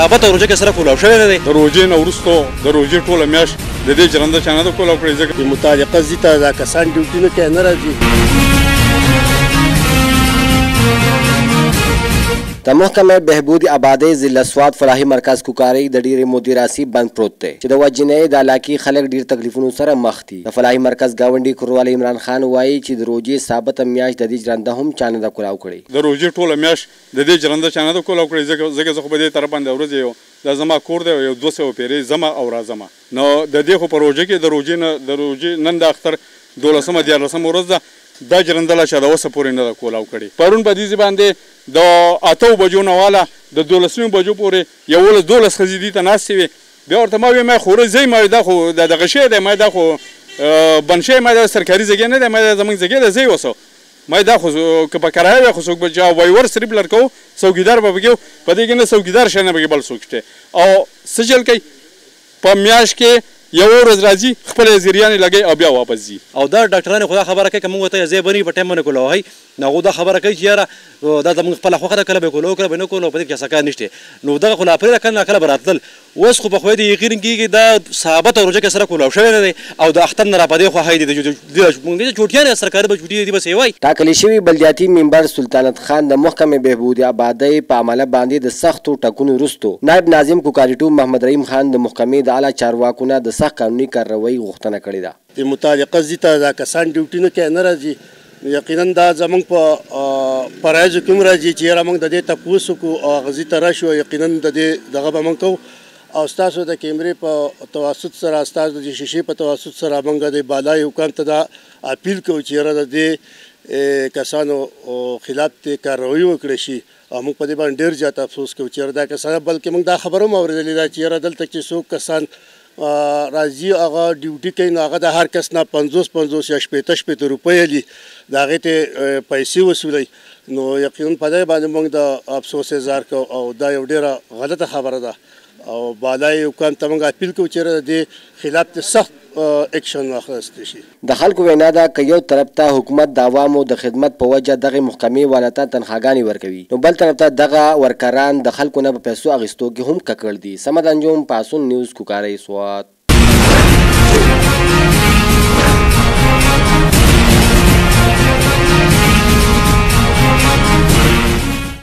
ثابته روژه کې سره کولاو شوی نه دی. د روژې نه وروسته د روژې ټوله میاشت د دې جرنده چا نه ده کولاو کړې ځکه د مطابقه ځي ته دا کسان ډیوټي نه کوي نه راځي. د محکمه بهبود آبادی ضلع سوات فلاحي مرکز کوکارۍ د ډیرې مودې راسي بند پروت دی چې د وجنې د علاقې خلک ډیر تکلیفونو سره مخ دي. د فلاحي مرکز ګاونډي کورواله عمران خان وایي چې د روژې ثابته میاشت د دې جرنده هم چا نه ده کولاو کړې. د روژې ټوله میاشت د دې جرنده چا نه ده کولاو کړې ځکه زه خو په دې طرف باندې ورځې یو دا زما کور دی یو 200 پیرې ځمه او راځمه نو د دې خو په روژه کې د روژې نن د اختر 12مه 14مه ورځ ده دا جرنده لا چا د اوسه پورې نه ده کولاو کړې. پرون په دې باندې د 8 بجو نه واله د 12 بجو پورې 11 ښځې دې ته ناستې وې. بیا ورته ما ویل ما خو ورځئ ما دا خو دغه شی دی ما دا خو بند شی ما دا سرکاري ځای نه دی ما دا زموږ ځای دی ځای اوسه ما دا خو که په کرایه وی خو څوک به وایور صرف لرکو څوکیدار به پکې په دې کې نه څوکیدار شی نه پکې بل څوک شته او څه چل کوي په میاشت کې یو ورځ راځي خپل زیریانې لګي او بیا واپس ځي. او دا ډاکټرانو خدا خبره کوي که موږ ته ځای بني په ټایم باندې کولاوهی نو هغو دا خبره کوي چې یاره دا زموږ خپله خوښه ده کله به یې کولاو کله به یې نه کولاو په دې کې څه کار نشته. نو دغه خو له اپریله کله ناکله به راتلل. اوس خو په خدای دې یقین کېږي دا ثابته روژه کې سره کولاو شوی نه دی او د اختر نه راپدې خوښی دي د چوټیانې سرکاري به چوټي دي بس یې وایي. ټاکلې شوي بلدیاتي ممبر سلطنت خان د محکمې بهبود آبادۍ په عمله باندې د سختو ټکونو وروستو نائب ناظم کوکاري ټو محمد رحیم خان د محکمې د اعلی چارواکو نه د سخت قانوني کارروۍ غوښتنه کړې ده. د مطابقه ځي ته دا کسان ډیوټي نه کوي نه راځي. یقینا دا زموږ په فرایضو کې هم راځي چې یاره موږ د دې تپوس وکړو او هغه ځي ته راشو یقینا د دې دغه به موږ کوو او ستاسو د کیمرې په توسط سره ستاسو د شیشې په توسط سره موږ د بالای حکام ته دا اپیل کوو چې یاره د دې کسانو خلاف دې کارروي وکړی شي او موږ په دې باندې ډېر زیات افسوس کوو چې یاره دا کسان بلکې موږ دا خبره هم اورېدلې ده چې یاره دلته چې څوک کسان راځي هغه ډیوټي کوي نو هغه د هر کس نه 50 یا 60 روپۍ لي د هغې ته پیسې وصولوي. نو یقینا په دې باندې موږ د افسوس اظهار کوو او دا یو ډېره غلطه خبره ده او بالای حکام ته موږ اپیل کوو چې د دې خلاف سخت اکشن واخیستل شي. د خلکو وینا ده که یو طرف ته حکومت د عوامو د خدمت په وجه دغه محکمې والا ته تنخواګانې ورکوي نو بل طرف ته دغه ورکران د خلکو نه په پیسو اخیستو کې هم ککړ دي. صمد انجم پاسون نیوز کوکارۍ سوات.